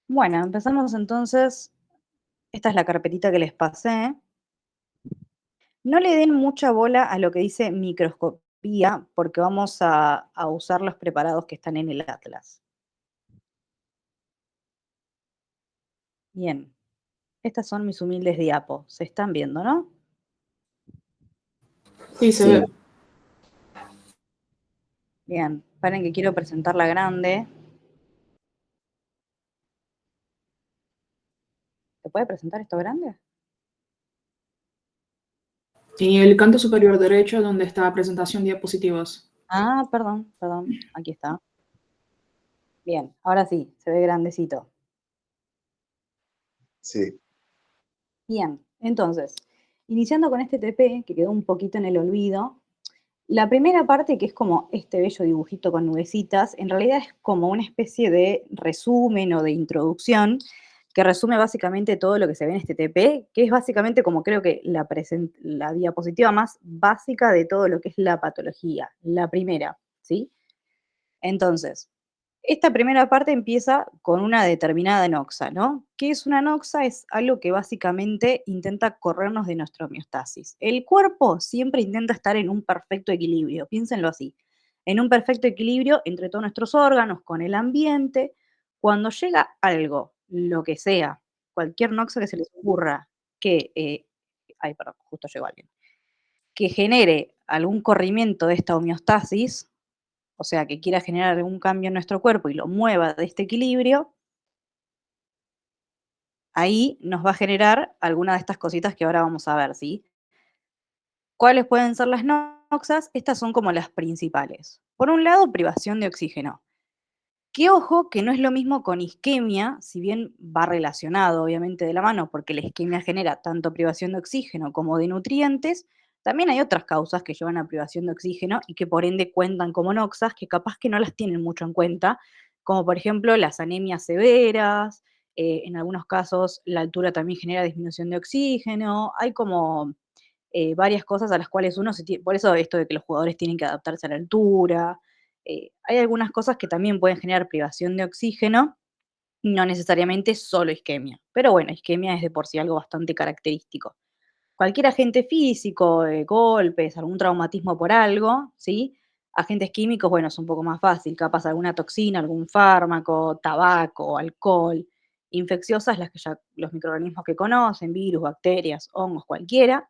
Bueno, empezamos entonces. Esta es la carpetita que les pasé. No le den mucha bola a lo que dice microscopía, porque vamos a usar los preparados que están en el Atlas. Bien, estas son mis humildes diapos. Se están viendo, ¿no? Sí, se ve. Bien, paren que quiero presentar la grande. ¿Se puede presentar esto grande? En el canto superior derecho, donde está presentación diapositivas. Ah, perdón. Aquí está. Bien, ahora sí, se ve grandecito. Sí, Bien, entonces, iniciando con este TP, que quedó un poquito en el olvido, la primera parte, que es como este bello dibujito con nubecitas, en realidad es como una especie de resumen o de introducción que resume básicamente todo lo que se ve en este TP, que es básicamente como creo que la diapositiva más básica de todo lo que es la patología, la primera, ¿sí? Entonces, esta primera parte empieza con una determinada noxa, ¿no? ¿Qué es una noxa? Es algo que básicamente intenta corrernos de nuestra homeostasis. El cuerpo siempre intenta estar en un perfecto equilibrio, piénsenlo así, en un perfecto equilibrio entre todos nuestros órganos, con el ambiente. Cuando llega algo, lo que sea, cualquier noxa que se les ocurra, que, ay, perdón, justo llegó alguien, que genere algún corrimiento de esta homeostasis, o sea, que quiera generar algún cambio en nuestro cuerpo y lo mueva de este equilibrio, ahí nos va a generar alguna de estas cositas que ahora vamos a ver, ¿sí? ¿Cuáles pueden ser las noxas? Estas son como las principales. Por un lado, privación de oxígeno. Que ojo, que no es lo mismo con isquemia, si bien va relacionado obviamente de la mano, porque la isquemia genera tanto privación de oxígeno como de nutrientes, también hay otras causas que llevan a privación de oxígeno y que por ende cuentan como noxas, que capaz que no las tienen mucho en cuenta, como por ejemplo las anemias severas, en algunos casos la altura también genera disminución de oxígeno, hay como varias cosas a las cuales uno por eso esto de que los jugadores tienen que adaptarse a la altura, hay algunas cosas que también pueden generar privación de oxígeno, no necesariamente solo isquemia, pero bueno, isquemia es de por sí algo bastante característico. Cualquier agente físico, golpes, algún traumatismo por algo, ¿sí? Agentes químicos, bueno, es un poco más fácil, capaz alguna toxina, algún fármaco, tabaco, alcohol, infecciosas, las que ya los microorganismos que conocen, virus, bacterias, hongos, cualquiera.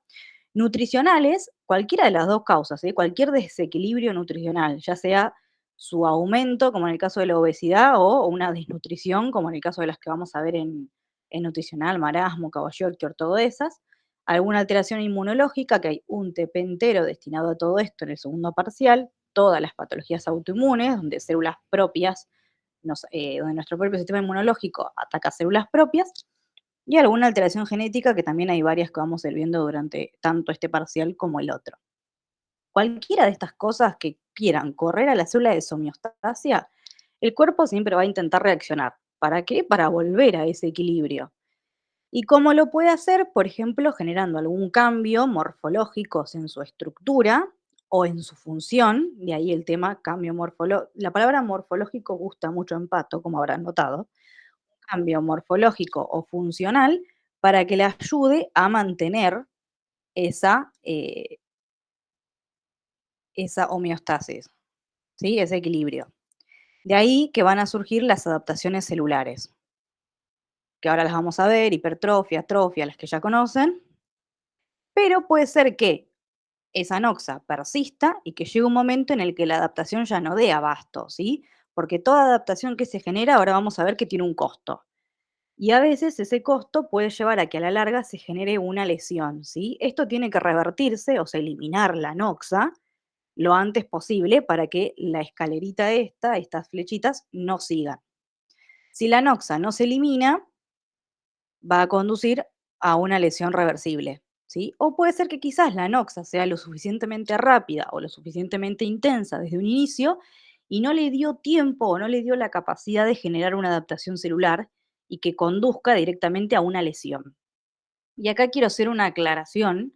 Nutricionales, cualquiera de las dos causas, ¿sí? Cualquier desequilibrio nutricional, ya sea su aumento, como en el caso de la obesidad, o una desnutrición, como en el caso de las que vamos a ver en nutricional, marasmo, Cavalier, todo esas. Alguna alteración inmunológica, que hay un TP entero destinado a todo esto en el segundo parcial, todas las patologías autoinmunes, donde células propias, donde nuestro propio sistema inmunológico ataca células propias, y alguna alteración genética, que también hay varias que vamos a ir viendo durante tanto este parcial como el otro. Cualquiera de estas cosas que quieran correr a la célula de homeostasia, el cuerpo siempre va a intentar reaccionar. ¿Para qué? Para volver a ese equilibrio. ¿Y cómo lo puede hacer? Por ejemplo, generando algún cambio morfológico en su estructura o en su función, de ahí el tema cambio morfológico. La palabra morfológico gusta mucho en Pato, como habrán notado. Cambio morfológico o funcional para que le ayude a mantener esa, esa homeostasis, ¿sí? Ese equilibrio. De ahí que van a surgir las adaptaciones celulares, que ahora las vamos a ver, hipertrofia, atrofia, las que ya conocen, pero puede ser que esa noxa persista y que llegue un momento en el que la adaptación ya no dé abasto, ¿sí? Porque toda adaptación que se genera, ahora vamos a ver que tiene un costo. Y a veces ese costo puede llevar a que a la larga se genere una lesión, ¿sí? Esto tiene que revertirse, o sea, eliminar la noxa lo antes posible para que la escalerita esta, estas flechitas, no sigan. Si la noxa no se elimina, va a conducir a una lesión reversible, ¿sí? O puede ser que quizás la noxa sea lo suficientemente rápida o lo suficientemente intensa desde un inicio y no le dio tiempo o no le dio la capacidad de generar una adaptación celular y que conduzca directamente a una lesión. Y acá quiero hacer una aclaración,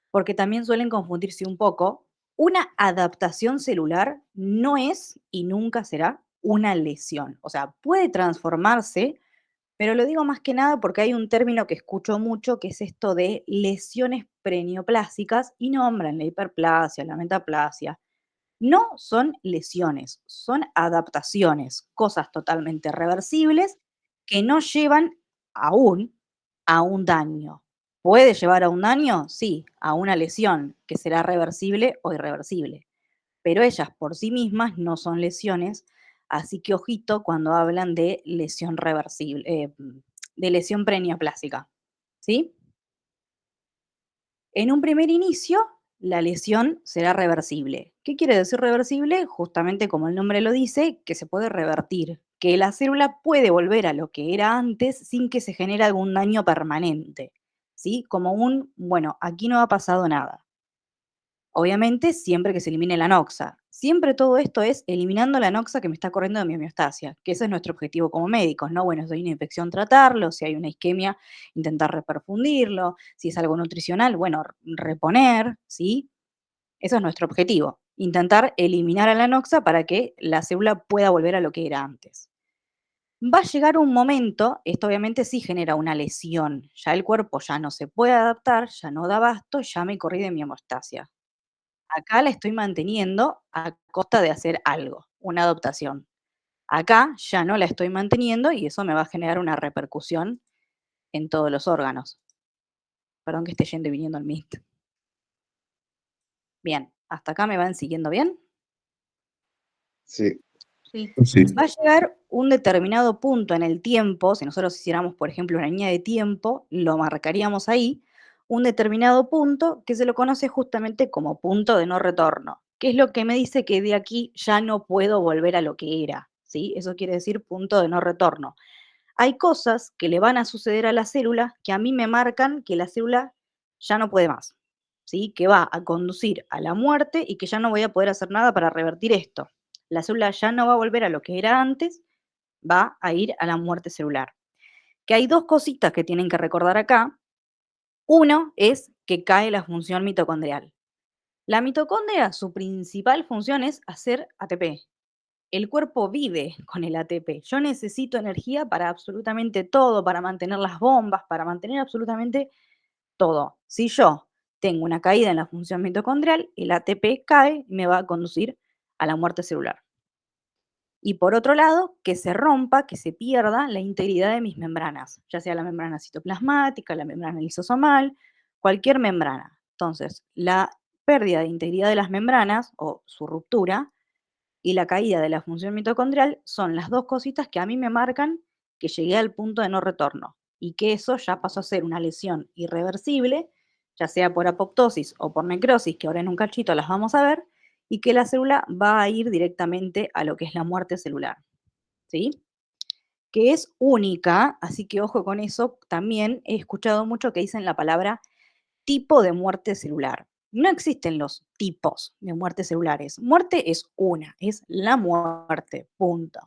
porque también suelen confundirse un poco. Una adaptación celular no es y nunca será una lesión. O sea, puede transformarse Pero lo digo más que nada porque hay un término que escucho mucho, que es esto de lesiones preneoplásicas, y nombran la hiperplasia, la metaplasia. No son lesiones, son adaptaciones, cosas totalmente reversibles que no llevan aún a un daño. ¿Puede llevar a un daño? Sí, a una lesión que será reversible o irreversible, pero ellas por sí mismas no son lesiones, así que ojito cuando hablan de lesión reversible, de lesión preneoplásica, ¿sí? En un primer inicio, la lesión será reversible. ¿Qué quiere decir reversible? Justamente como el nombre lo dice, que se puede revertir, que la célula puede volver a lo que era antes sin que se genere algún daño permanente, ¿sí? Como bueno, aquí no ha pasado nada. Obviamente, siempre que se elimine la noxa. Siempre todo esto es eliminando la noxa que me está corriendo de mi homeostasia, que ese es nuestro objetivo como médicos, ¿no? Bueno, si hay una infección, tratarlo, si hay una isquemia, intentar reperfundirlo, si es algo nutricional, bueno, reponer, ¿sí? Eso es nuestro objetivo, intentar eliminar a la noxa para que la célula pueda volver a lo que era antes. Va a llegar un momento, esto obviamente sí genera una lesión, ya el cuerpo ya no se puede adaptar, ya no da abasto, ya me corrí de mi homeostasia. Acá la estoy manteniendo a costa de hacer algo, una adaptación. Acá ya no la estoy manteniendo y eso me va a generar una repercusión en todos los órganos. Perdón que esté yendo y viniendo al MIT. Bien, ¿hasta acá me van siguiendo bien? Sí, Sí. sí. Va a llegar un determinado punto en el tiempo, si nosotros hiciéramos, por ejemplo, una línea de tiempo, lo marcaríamos ahí, un determinado punto que se lo conoce justamente como punto de no retorno, que es lo que me dice que de aquí ya no puedo volver a lo que era, ¿sí? Eso quiere decir punto de no retorno. Hay cosas que le van a suceder a la célula que a mí me marcan que la célula ya no puede más, ¿sí? Que va a conducir a la muerte y que ya no voy a poder hacer nada para revertir esto. La célula ya no va a volver a lo que era antes, va a ir a la muerte celular. Que hay dos cositas que tienen que recordar acá. Uno es que cae la función mitocondrial. La mitocondria, su principal función es hacer ATP. El cuerpo vive con el ATP. Yo necesito energía para absolutamente todo, para mantener las bombas, para mantener absolutamente todo. Si yo tengo una caída en la función mitocondrial, el ATP cae y me va a conducir a la muerte celular. Y por otro lado, que se rompa, que se pierda la integridad de mis membranas, ya sea la membrana citoplasmática, la membrana lisosomal, cualquier membrana. Entonces, la pérdida de integridad de las membranas o su ruptura y la caída de la función mitocondrial son las dos cositas que a mí me marcan que llegué al punto de no retorno y que eso ya pasó a ser una lesión irreversible, ya sea por apoptosis o por necrosis, que ahora en un cachito las vamos a ver, y que la célula va a ir directamente a lo que es la muerte celular, ¿sí? Que es única, así que ojo con eso. También he escuchado mucho que dicen la palabra tipo de muerte celular. No existen los tipos de muertes celulares. Muerte es una, es la muerte, punto.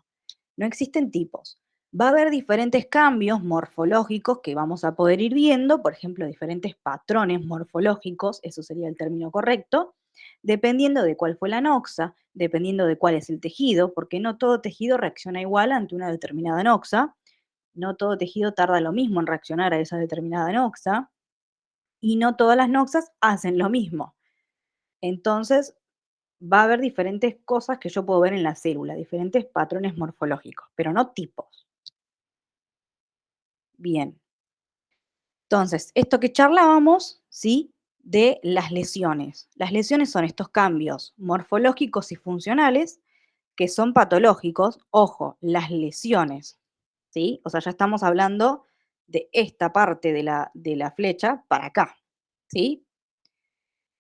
No existen tipos. Va a haber diferentes cambios morfológicos que vamos a poder ir viendo, por ejemplo, diferentes patrones morfológicos, eso sería el término correcto, dependiendo de cuál fue la noxa, dependiendo de cuál es el tejido, porque no todo tejido reacciona igual ante una determinada noxa, no todo tejido tarda lo mismo en reaccionar a esa determinada noxa, y no todas las noxas hacen lo mismo. Entonces, va a haber diferentes cosas que yo puedo ver en la célula, diferentes patrones morfológicos, pero no tipos. Bien. Entonces, esto que charlábamos, ¿sí? De las lesiones. Las lesiones son estos cambios morfológicos y funcionales que son patológicos. Ojo, las lesiones, ¿sí? O sea, ya estamos hablando de esta parte de la flecha para acá, ¿sí?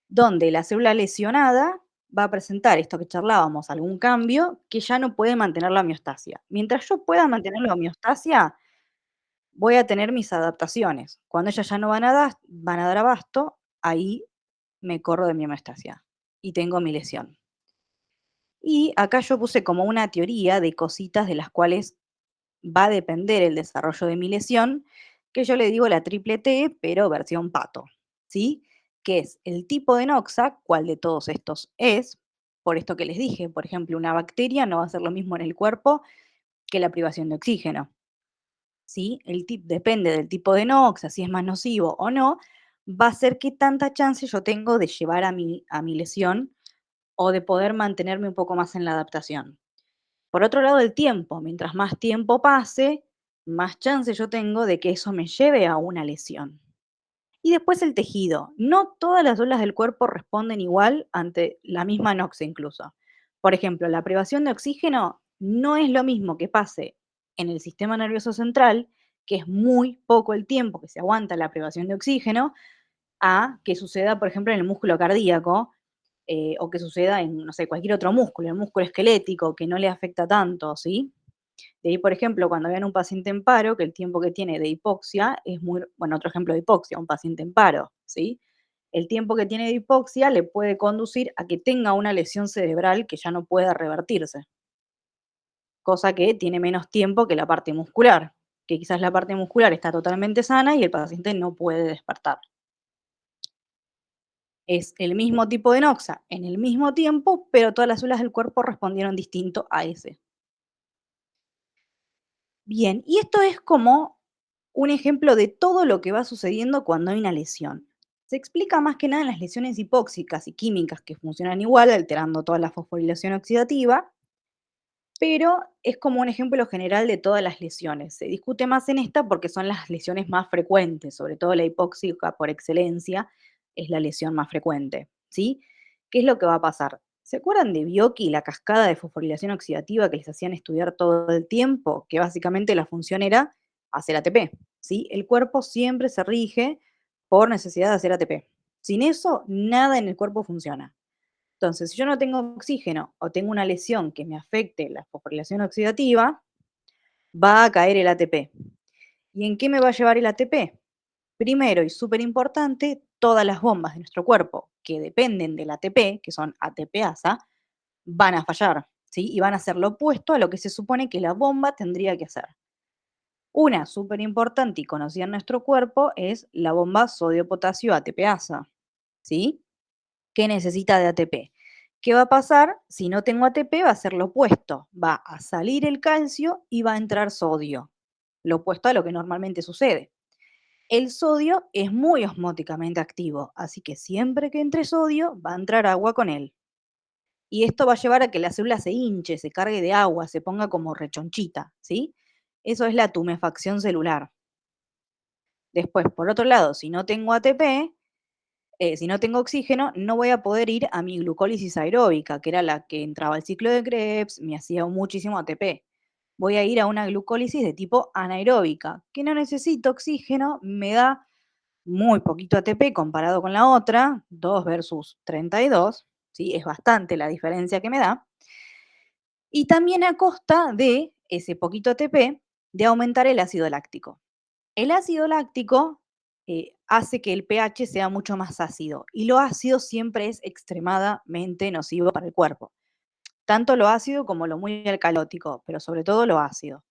Donde la célula lesionada va a presentar esto que charlábamos, algún cambio que ya no puede mantener la homeostasia. Mientras yo pueda mantener la homeostasia, voy a tener mis adaptaciones. Cuando ellas ya no van a dar abasto, ahí me corro de mi homeostasia y tengo mi lesión. Y acá yo puse como una teoría de cositas de las cuales va a depender el desarrollo de mi lesión, que yo le digo la triple T, pero versión pato, ¿sí? Que es el tipo de noxa, cuál de todos estos es, por esto que les dije, por ejemplo, una bacteria no va a ser lo mismo en el cuerpo que la privación de oxígeno. ¿sí? Depende del tipo de noxa, si es más nocivo o no, va a ser qué tanta chance yo tengo de llevar a mi lesión o de poder mantenerme un poco más en la adaptación. Por otro lado, el tiempo. Mientras más tiempo pase, más chance yo tengo de que eso me lleve a una lesión. Y después el tejido. No todas las células del cuerpo responden igual ante la misma noxa incluso. Por ejemplo, la privación de oxígeno no es lo mismo que pase en el sistema nervioso central, que es muy poco el tiempo que se aguanta la privación de oxígeno, a que suceda, por ejemplo, en el músculo cardíaco, o que suceda en, no sé, cualquier otro músculo, el músculo esquelético, que no le afecta tanto, ¿sí? De ahí, por ejemplo, cuando vean un paciente en paro, que el tiempo que tiene de hipoxia es muy, bueno, otro ejemplo de hipoxia, un paciente en paro, ¿sí? El tiempo que tiene de hipoxia le puede conducir a que tenga una lesión cerebral que ya no pueda revertirse, cosa que tiene menos tiempo que la parte muscular, que quizás la parte muscular está totalmente sana y el paciente no puede despertar. Es el mismo tipo de noxa en el mismo tiempo, pero todas las células del cuerpo respondieron distinto a ese. Bien, y esto es como un ejemplo de todo lo que va sucediendo cuando hay una lesión. Se explica más que nada en las lesiones hipóxicas y químicas que funcionan igual, alterando toda la fosforilación oxidativa, pero es como un ejemplo general de todas las lesiones. Se discute más en esta porque son las lesiones más frecuentes, sobre todo la hipóxica por excelencia es la lesión más frecuente, ¿sí? ¿Qué es lo que va a pasar? ¿Se acuerdan de Biocchi y la cascada de fosforilación oxidativa que les hacían estudiar todo el tiempo? Que básicamente la función era hacer ATP, ¿sí? El cuerpo siempre se rige por necesidad de hacer ATP. Sin eso, nada en el cuerpo funciona. Entonces, si yo no tengo oxígeno o tengo una lesión que me afecte la fosforilación oxidativa, va a caer el ATP. ¿Y en qué me va a llevar el ATP? Primero y súper importante, todas las bombas de nuestro cuerpo que dependen del ATP, que son ATPasa, van a fallar, ¿sí? Y van a hacer lo opuesto a lo que se supone que la bomba tendría que hacer. Una súper importante y conocida en nuestro cuerpo es la bomba sodio-potasio ATPasa, ¿sí? Que necesita de ATP. ¿Qué va a pasar? Si no tengo ATP va a ser lo opuesto. Va a salir el calcio y va a entrar sodio. Lo opuesto a lo que normalmente sucede. El sodio es muy osmóticamente activo, así que siempre que entre sodio va a entrar agua con él. Y esto va a llevar a que la célula se hinche, se cargue de agua, se ponga como rechonchita, ¿sí? Eso es la tumefacción celular. Después, por otro lado, si no tengo ATP, si no tengo oxígeno, no voy a poder ir a mi glucólisis aeróbica, que era la que entraba al ciclo de Krebs, me hacía muchísimo ATP. Voy a ir a una glucólisis de tipo anaeróbica, que no necesito oxígeno, me da muy poquito ATP comparado con la otra, 2 versus 32, ¿sí? Es bastante la diferencia que me da. Y también a costa de ese poquito ATP, de aumentar el ácido láctico. El ácido láctico hace que el pH sea mucho más ácido y lo ácido siempre es extremadamente nocivo para el cuerpo. Tanto lo ácido como lo muy alcalótico, pero sobre todo lo ácido.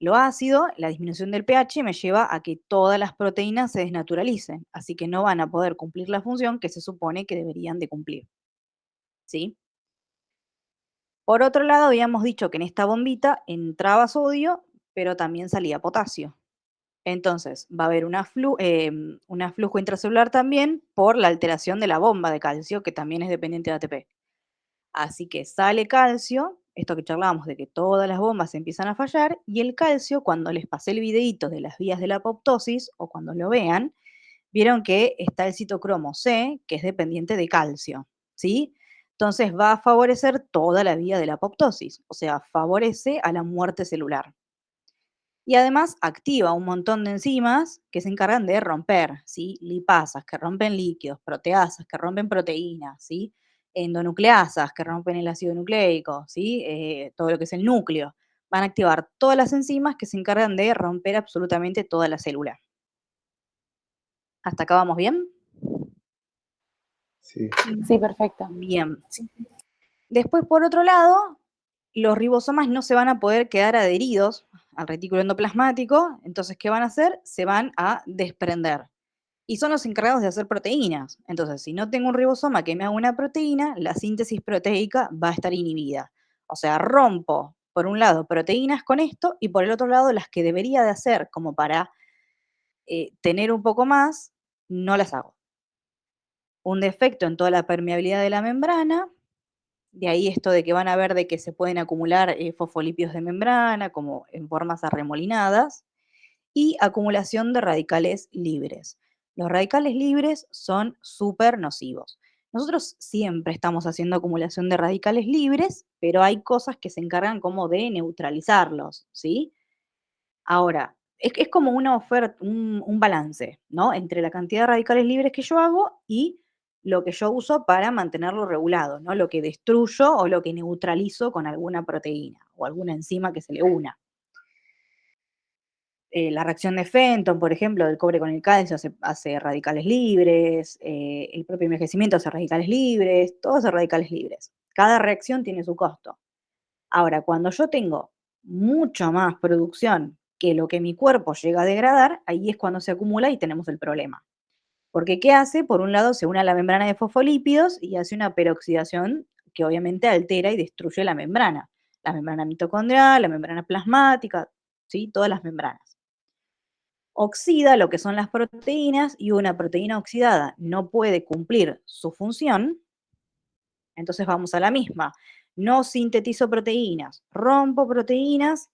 Lo ácido, la disminución del pH me lleva a que todas las proteínas se desnaturalicen, así que no van a poder cumplir la función que se supone que deberían de cumplir. ¿Sí? Por otro lado, habíamos dicho que en esta bombita entraba sodio, pero también salía potasio. Entonces, va a haber un flujo intracelular también por la alteración de la bomba de calcio, que también es dependiente de ATP. Así que sale calcio, esto que charlábamos de que todas las bombas empiezan a fallar, y el calcio, cuando les pasé el videíto de las vías de la apoptosis, o cuando lo vean, vieron que está el citocromo C, que es dependiente de calcio, ¿sí? Entonces va a favorecer toda la vía de la apoptosis, o sea, favorece a la muerte celular. Y además activa un montón de enzimas que se encargan de romper, ¿sí? Lipasas, que rompen líquidos, proteasas, que rompen proteínas, ¿sí? Endonucleasas, que rompen el ácido nucleico, ¿sí? Todo lo que es el núcleo. Van a activar todas las enzimas que se encargan de romper absolutamente toda la célula. ¿Hasta acá vamos bien? Sí. Sí, perfecto. Bien. Sí. Después, por otro lado, los ribosomas no se van a poder quedar adheridos al retículo endoplasmático, entonces, ¿qué van a hacer? Se van a desprender. Y son los encargados de hacer proteínas. Entonces, si no tengo un ribosoma que me haga una proteína, la síntesis proteica va a estar inhibida. O sea, rompo por un lado, proteínas con esto y por el otro lado, las que debería de hacer como para tener un poco más, no las hago. Un defecto en toda la permeabilidad de la membrana, de ahí esto de que van a ver de que se pueden acumular fosfolípidos de membrana como en formas arremolinadas y acumulación de radicales libres. Los radicales libres son súper nocivos. Nosotros siempre estamos haciendo acumulación de radicales libres, pero hay cosas que se encargan como de neutralizarlos, ¿sí? Ahora, es como una oferta, un balance, ¿no? Entre la cantidad de radicales libres que yo hago y lo que yo uso para mantenerlo regulado, ¿no? Lo que destruyo o lo que neutralizo con alguna proteína o alguna enzima que se le una. La reacción de Fenton, por ejemplo, del cobre con el calcio hace radicales libres, el propio envejecimiento hace radicales libres, todo hace radicales libres. Cada reacción tiene su costo. Ahora, cuando yo tengo mucha más producción que lo que mi cuerpo llega a degradar, ahí es cuando se acumula y tenemos el problema. Porque ¿qué hace? Por un lado, se une a la membrana de fosfolípidos y hace una peroxidación que obviamente altera y destruye la membrana mitocondrial, la membrana plasmática, ¿sí? Todas las membranas. Oxida lo que son las proteínas y una proteína oxidada no puede cumplir su función, entonces vamos a la misma. No sintetizo proteínas, rompo proteínas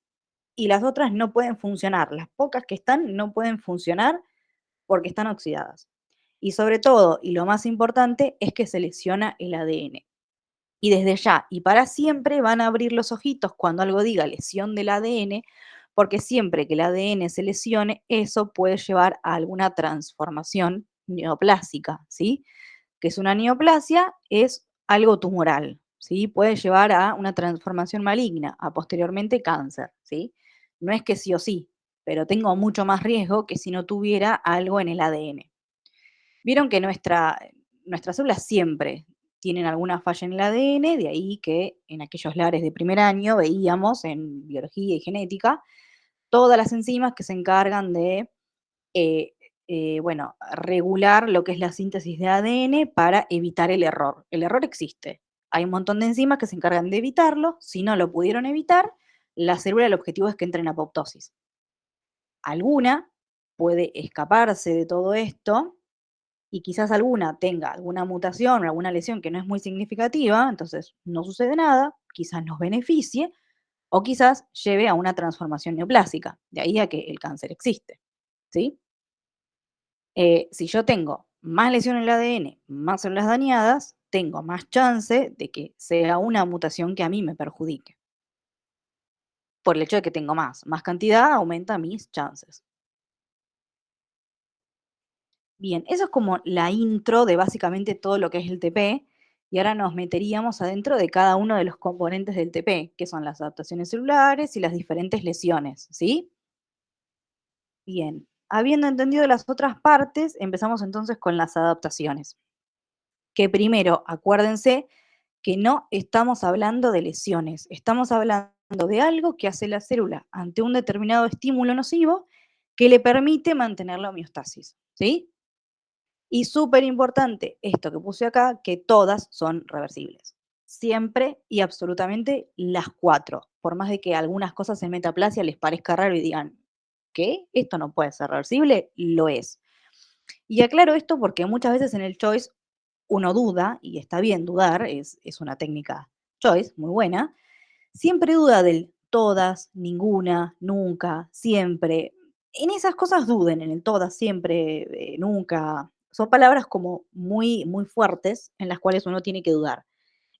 y las otras no pueden funcionar. Las pocas que están no pueden funcionar porque están oxidadas. Y sobre todo, y lo más importante, es que se lesiona el ADN. Y desde ya y para siempre van a abrir los ojitos cuando algo diga lesión del ADN, porque siempre que el ADN se lesione, eso puede llevar a alguna transformación neoplásica, ¿sí? Que es una neoplasia, es algo tumoral, ¿sí? Puede llevar a una transformación maligna, a posteriormente cáncer, ¿sí? No es que sí o sí, pero tengo mucho más riesgo que si no tuviera algo en el ADN. Vieron que nuestras células siempre tienen alguna falla en el ADN, de ahí que en aquellos lares de primer año veíamos en biología y genética todas las enzimas que se encargan de eh, bueno, regular lo que es la síntesis de ADN para evitar el error. El error existe. Hay un montón de enzimas que se encargan de evitarlo. Si no lo pudieron evitar, la célula, el objetivo es que entre en apoptosis. Alguna puede escaparse de todo esto y quizás alguna tenga alguna mutación o alguna lesión que no es muy significativa, entonces no sucede nada, quizás nos beneficie o quizás lleve a una transformación neoplásica, de ahí a que el cáncer existe, ¿sí? Si yo tengo más lesión en el ADN, más células dañadas, tengo más chance de que sea una mutación que a mí me perjudique. Por el hecho de que tengo más cantidad aumenta mis chances. Bien, eso es como la intro de básicamente todo lo que es el TP, y ahora nos meteríamos adentro de cada uno de los componentes del TP, que son las adaptaciones celulares y las diferentes lesiones, ¿sí? Bien, habiendo entendido las otras partes, empezamos entonces con las adaptaciones. Que primero, acuérdense que no estamos hablando de lesiones, estamos hablando de algo que hace la célula ante un determinado estímulo nocivo que le permite mantener la homeostasis, ¿sí? Y súper importante, esto que puse acá, que todas son reversibles. Siempre y absolutamente las 4. Por más de que algunas cosas en metaplasia les parezca raro y digan, ¿qué? ¿Esto no puede ser reversible? Lo es. Y aclaro esto porque muchas veces en el choice uno duda, y está bien dudar, es una técnica choice muy buena, siempre duda del todas, ninguna, nunca, siempre. En esas cosas duden, en el todas, siempre, nunca. Son palabras como muy, muy fuertes en las cuales uno tiene que dudar.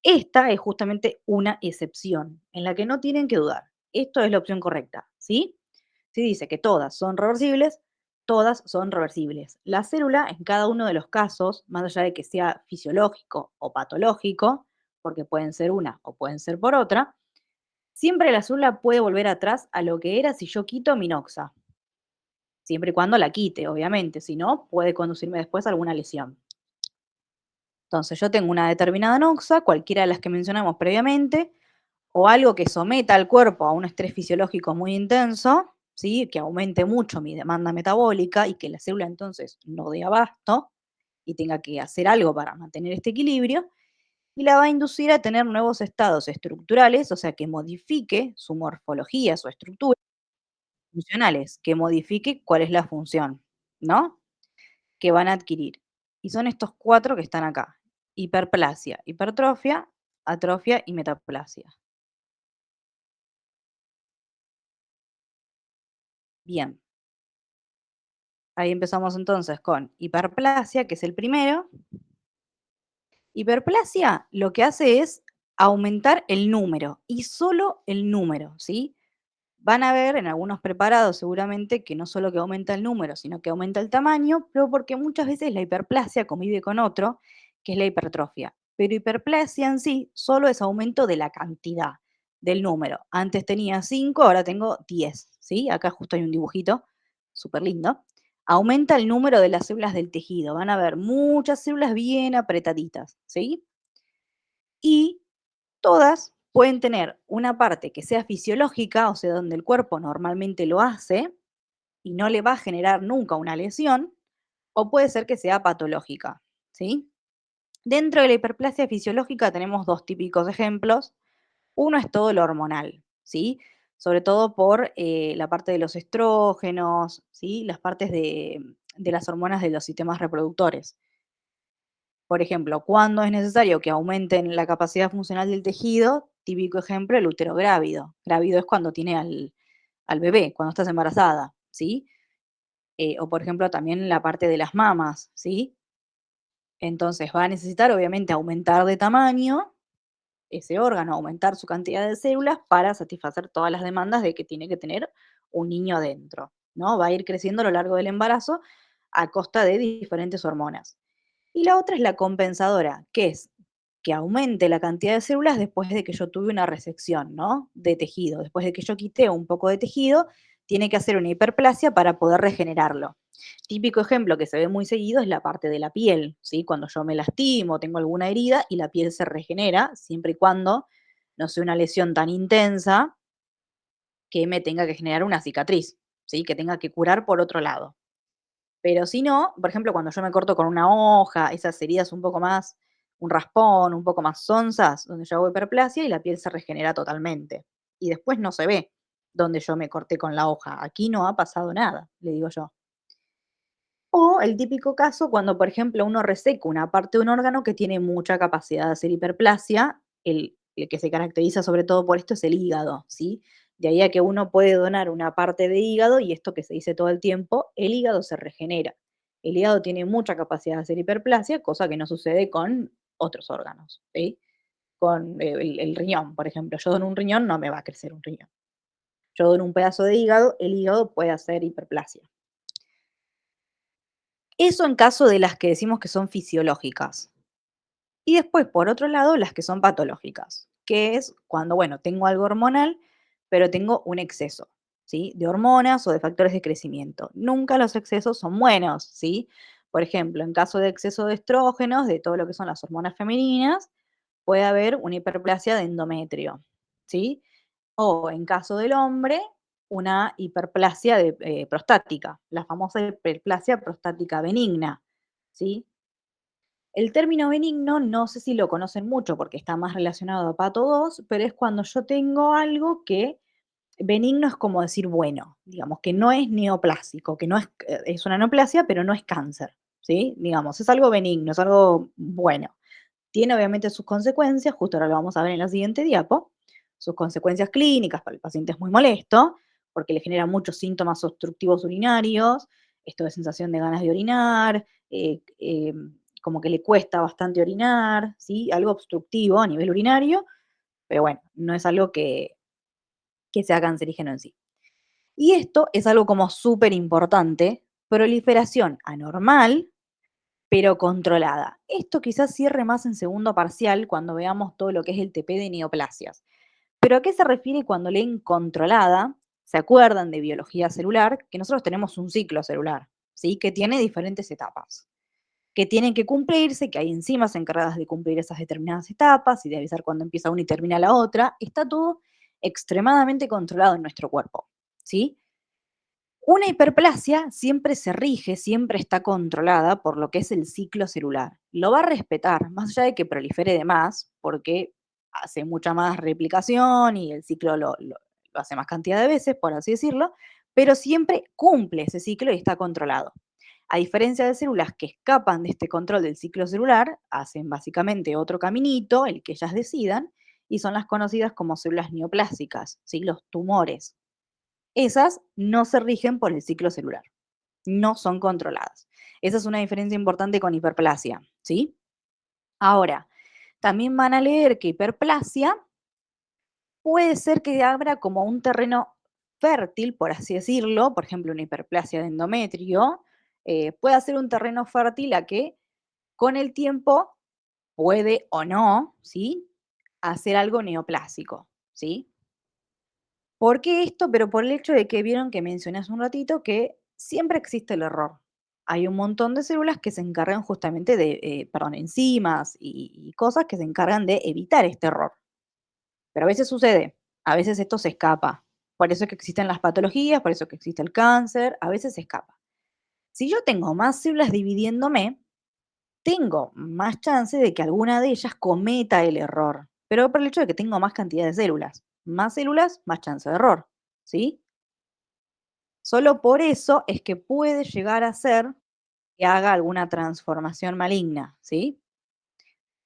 Esta es justamente una excepción en la que no tienen que dudar. Esto es la opción correcta, ¿sí? Si dice que todas son reversibles, todas son reversibles. La célula, en cada uno de los casos, más allá de que sea fisiológico o patológico, porque pueden ser una o pueden ser por otra, siempre la célula puede volver atrás a lo que era si yo quito mi noxa, siempre y cuando la quite, obviamente, si no, puede conducirme después a alguna lesión. Entonces, yo tengo una determinada noxa, cualquiera de las que mencionamos previamente, o algo que someta al cuerpo a un estrés fisiológico muy intenso, ¿sí? Que aumente mucho mi demanda metabólica y que la célula entonces no dé abasto y tenga que hacer algo para mantener este equilibrio. y la va a inducir a tener nuevos estados estructurales, o sea, que modifique su morfología, su estructura, funcionales, que modifique cuál es la función, ¿no? Que van a adquirir. Y son estos 4 que están acá: hiperplasia, hipertrofia, atrofia y metaplasia. Bien, ahí empezamos entonces con hiperplasia, que es el primero. Hiperplasia lo que hace es aumentar el número, y solo el número, ¿sí? Van a ver en algunos preparados seguramente que no solo que aumenta el número, sino que aumenta el tamaño, pero porque muchas veces la hiperplasia convive con otro, que es la hipertrofia. Pero hiperplasia en sí solo es aumento de la cantidad, del número. Antes tenía 5, ahora tengo 10, ¿sí? Acá justo hay un dibujito, súper lindo. Aumenta el número de las células del tejido. Van a ver muchas células bien apretaditas, ¿sí? Y todas pueden tener una parte que sea fisiológica, o sea, donde el cuerpo normalmente lo hace y no le va a generar nunca una lesión, o puede ser que sea patológica, ¿sí? Dentro de la hiperplasia fisiológica tenemos dos típicos ejemplos. Uno es todo lo hormonal, ¿sí? Sobre todo por la parte de los estrógenos, ¿sí? Las partes de las hormonas de los sistemas reproductores. Por ejemplo, cuando es necesario que aumenten la capacidad funcional del tejido, típico ejemplo, el útero grávido. Grávido es cuando tiene al bebé, cuando estás embarazada, ¿sí? O por ejemplo, también la parte de las mamas, ¿sí? Entonces va a necesitar obviamente aumentar de tamaño ese órgano, aumentar su cantidad de células para satisfacer todas las demandas de que tiene que tener un niño adentro, ¿no? Va a ir creciendo a lo largo del embarazo a costa de diferentes hormonas. Y la otra es la compensadora, que es que aumente la cantidad de células después de que yo tuve una resección, ¿no? De tejido. Después de que yo quité un poco de tejido, tiene que hacer una hiperplasia para poder regenerarlo. Típico ejemplo que se ve muy seguido es la parte de la piel, ¿sí? Cuando yo me lastimo, tengo alguna herida y la piel se regenera, siempre y cuando no sea una lesión tan intensa que me tenga que generar una cicatriz, ¿sí? Que tenga que curar por otro lado. Pero si no, por ejemplo, cuando yo me corto con una hoja, esas heridas un poco más, un raspón, un poco más sonzas, donde yo hago hiperplasia y la piel se regenera totalmente. Y después no se ve donde yo me corté con la hoja. Aquí no ha pasado nada, le digo yo. O el típico caso cuando, por ejemplo, uno reseca una parte de un órgano que tiene mucha capacidad de hacer hiperplasia, el que se caracteriza sobre todo por esto es el hígado, ¿sí? De ahí a que uno puede donar una parte de hígado y esto que se dice todo el tiempo, el hígado se regenera. El hígado tiene mucha capacidad de hacer hiperplasia, cosa que no sucede con otros órganos, ¿sí? Con el riñón, por ejemplo. Yo dono un riñón, no me va a crecer un riñón. Yo dono un pedazo de hígado, el hígado puede hacer hiperplasia. Eso en caso de las que decimos que son fisiológicas. Y después, por otro lado, las que son patológicas, que es cuando, bueno, tengo algo hormonal, pero tengo un exceso, ¿sí? De hormonas o de factores de crecimiento. Nunca los excesos son buenos, ¿sí? Por ejemplo, en caso de exceso de estrógenos, de todo lo que son las hormonas femeninas, puede haber una hiperplasia de endometrio, ¿sí? O en caso del hombre, una hiperplasia prostática, la famosa hiperplasia prostática benigna, ¿sí? El término benigno no sé si lo conocen mucho porque está más relacionado a pato 2, pero es cuando yo tengo algo que benigno es como decir bueno, digamos que no es neoplásico, que no es, es una neoplasia, pero no es cáncer, ¿sí? Digamos, es algo benigno, es algo bueno. Tiene obviamente sus consecuencias, justo ahora lo vamos a ver en la siguiente diapo, sus consecuencias clínicas para el paciente es muy molesto, porque le genera muchos síntomas obstructivos urinarios, esto de sensación de ganas de orinar, como que le cuesta bastante orinar, ¿sí? Algo obstructivo a nivel urinario, pero bueno, no es algo que sea cancerígeno en sí. Y esto es algo como súper importante, proliferación anormal pero controlada. Esto quizás cierre más en segundo parcial cuando veamos todo lo que es el TP de neoplasias. Pero ¿a qué se refiere cuando leen controlada? ¿Se acuerdan de biología celular? Que nosotros tenemos un ciclo celular, ¿sí? Que tiene diferentes etapas, que tienen que cumplirse, que hay enzimas encargadas de cumplir esas determinadas etapas y de avisar cuando empieza una y termina la otra. Está todo extremadamente controlado en nuestro cuerpo, ¿sí? Una hiperplasia siempre se rige, siempre está controlada por lo que es el ciclo celular. lo va a respetar, más allá de que prolifere de más, porque hace mucha más replicación y el ciclo lo hace más cantidad de veces, por así decirlo, pero siempre cumple ese ciclo y está controlado. A diferencia de células que escapan de este control del ciclo celular, hacen básicamente otro caminito, el que ellas decidan, y son las conocidas como células neoplásicas, ¿sí? Los tumores. Esas no se rigen por el ciclo celular, no son controladas. Esa es una diferencia importante con hiperplasia, ¿sí? Ahora, también van a leer que hiperplasia puede ser que abra como un terreno fértil, por así decirlo, por ejemplo, una hiperplasia de endometrio, puede ser un terreno fértil a que con el tiempo puede o no, ¿sí? Hacer algo neoplásico, ¿sí? ¿Por qué esto? Pero por el hecho de que vieron que mencioné hace un ratito que siempre existe el error. Hay un montón de células que se encargan justamente de, perdón, enzimas y cosas que se encargan de evitar este error. Pero a veces sucede, a veces esto se escapa. Por eso es que existen las patologías, por eso es que existe el cáncer, a veces se escapa. Si yo tengo más células dividiéndome, tengo más chance de que alguna de ellas cometa el error, pero por el hecho de que tengo más cantidad de células, más chance de error, ¿sí? Solo por eso es que puede llegar a ser que haga alguna transformación maligna, ¿sí?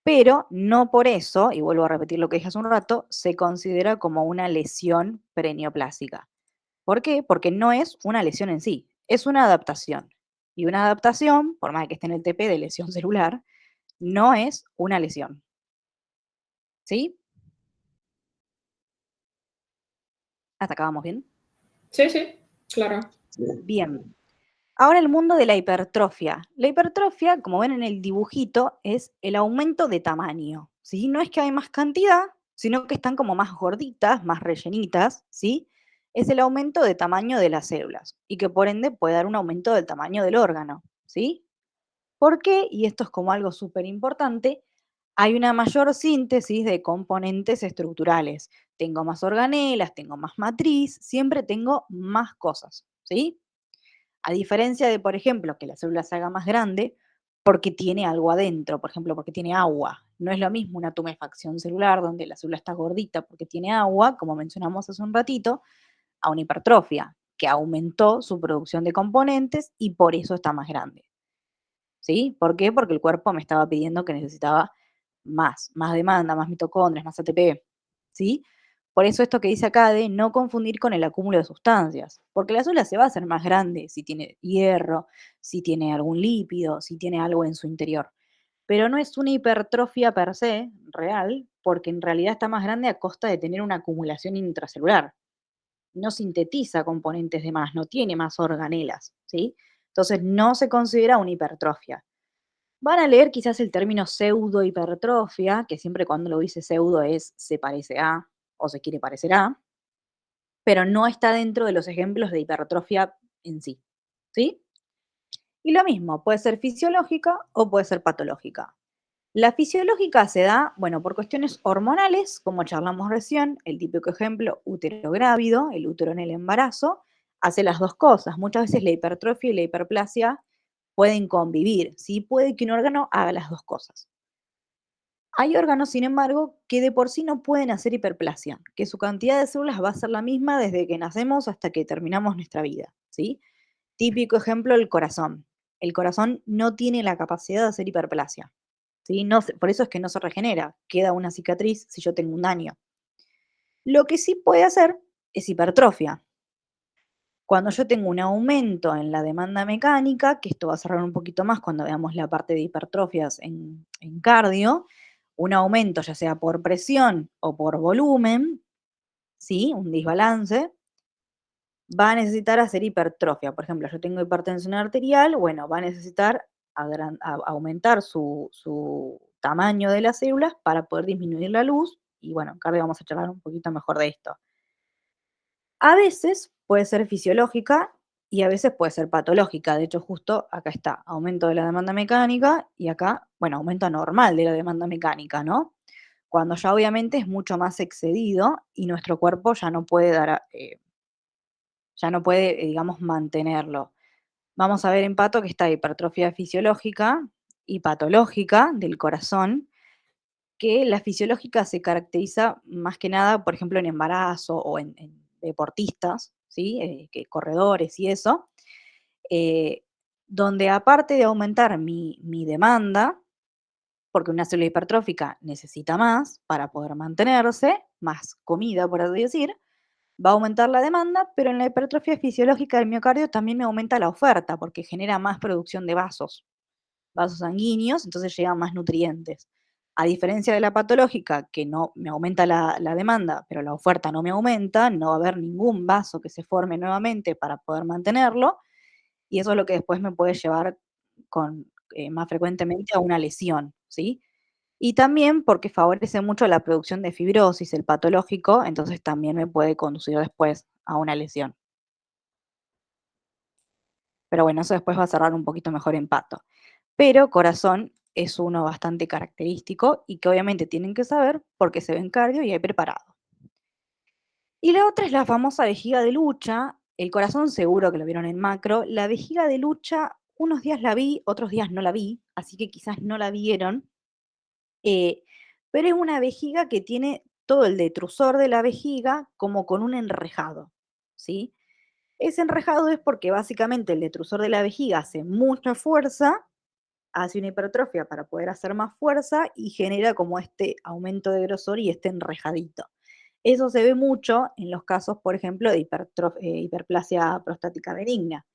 Pero no por eso, y vuelvo a repetir lo que dije hace un rato, se considera como una lesión preneoplásica. ¿Por qué? Porque no es una lesión en sí, es una adaptación. Y una adaptación, por más que esté en el TP de lesión celular, no es una lesión. ¿Sí? ¿Hasta acá vamos bien? Sí, sí, claro. Bien. Ahora el mundo de la hipertrofia. La hipertrofia, como ven en el dibujito, es el aumento de tamaño, ¿sí? No es que hay más cantidad, sino que están como más gorditas, más rellenitas, ¿sí? Es el aumento de tamaño de las células y que por ende puede dar un aumento del tamaño del órgano, ¿sí? ¿Por qué? Y esto es como algo súper importante, hay una mayor síntesis de componentes estructurales. Tengo más organelas, tengo más matriz, siempre tengo más cosas, ¿sí? A diferencia de, por ejemplo, que la célula se haga más grande porque tiene algo adentro, por ejemplo, porque tiene agua. No es lo mismo una tumefacción celular donde la célula está gordita porque tiene agua, como mencionamos hace un ratito, a una hipertrofia, que aumentó su producción de componentes y por eso está más grande. ¿Sí? ¿Por qué? Porque el cuerpo me estaba pidiendo que necesitaba más demanda, más mitocondrias, más ATP, ¿sí? Por eso esto que dice acá de no confundir con el acúmulo de sustancias, porque la célula se va a hacer más grande si tiene hierro, si tiene algún lípido, si tiene algo en su interior. Pero no es una hipertrofia per se real, porque en realidad está más grande a costa de tener una acumulación intracelular. No sintetiza componentes de más, no tiene más organelas, ¿sí? Entonces no se considera una hipertrofia. Van a leer quizás el término pseudohipertrofia, que siempre cuando lo dice pseudo es se parece a o se quiere parecer a, pero no está dentro de los ejemplos de hipertrofia en sí. ¿Sí? Y lo mismo, puede ser fisiológica o puede ser patológica. La fisiológica se da, bueno, por cuestiones hormonales, como charlamos recién, el típico ejemplo, útero grávido, el útero en el embarazo, hace las dos cosas. Muchas veces la hipertrofia y la hiperplasia pueden convivir, ¿sí? Puede que un órgano haga las dos cosas. Hay órganos, sin embargo, que de por sí no pueden hacer hiperplasia, que su cantidad de células va a ser la misma desde que nacemos hasta que terminamos nuestra vida, ¿sí? Típico ejemplo, el corazón. El corazón no tiene la capacidad de hacer hiperplasia, ¿sí? No por eso es que no se regenera, queda una cicatriz si yo tengo un daño. Lo que sí puede hacer es hipertrofia. Cuando yo tengo un aumento en la demanda mecánica, que esto va a cerrar un poquito más cuando veamos la parte de hipertrofias en cardio, un aumento ya sea por presión o por volumen, ¿sí? Un desbalance, va a necesitar hacer hipertrofia. Por ejemplo, yo tengo hipertensión arterial, bueno, va a necesitar aumentar su tamaño de las células para poder disminuir la luz. Y bueno, en cardio vamos a charlar un poquito mejor de esto. A veces puede ser fisiológica y a veces puede ser patológica. De hecho, justo acá está, aumento de la demanda mecánica y acá, bueno, aumento anormal de la demanda mecánica, ¿no? Cuando ya obviamente es mucho más excedido y nuestro cuerpo ya no puede ya no puede, digamos, mantenerlo. Vamos a ver en pato que está hipertrofia fisiológica y patológica del corazón, que la fisiológica se caracteriza más que nada, por ejemplo, en embarazo o en deportistas, ¿sí? Que corredores y eso, eh, donde aparte de aumentar mi demanda, porque una célula hipertrófica necesita más para poder mantenerse, más comida, por así decir, va a aumentar la demanda, pero en la hipertrofia fisiológica del miocardio también me aumenta la oferta, porque genera más producción de vasos sanguíneos, entonces llegan más nutrientes. A diferencia de la patológica, que no me aumenta la demanda, pero la oferta no me aumenta, no va a haber ningún vaso que se forme nuevamente para poder mantenerlo, y eso es lo que después me puede llevar más frecuentemente a una lesión, ¿sí? Y también porque favorece mucho la producción de fibrosis, el patológico, entonces también me puede conducir después a una lesión. Pero bueno, eso después va a cerrar un poquito mejor en pato. Pero corazón es uno bastante característico y que obviamente tienen que saber porque se ve en cardio y hay preparado. Y la otra es la famosa vejiga de lucha. El corazón seguro que lo vieron en macro. La vejiga de lucha, unos días la vi, otros días no la vi, así que quizás no la vieron. eh, pero es una vejiga que tiene todo el detrusor de la vejiga como con un enrejado, ¿sí? Ese enrejado es porque básicamente el detrusor de la vejiga hace mucha fuerza, hace una hipertrofia para poder hacer más fuerza y genera como este aumento de grosor y este enrejadito. Eso se ve mucho en los casos, por ejemplo, de hiperplasia prostática benigna.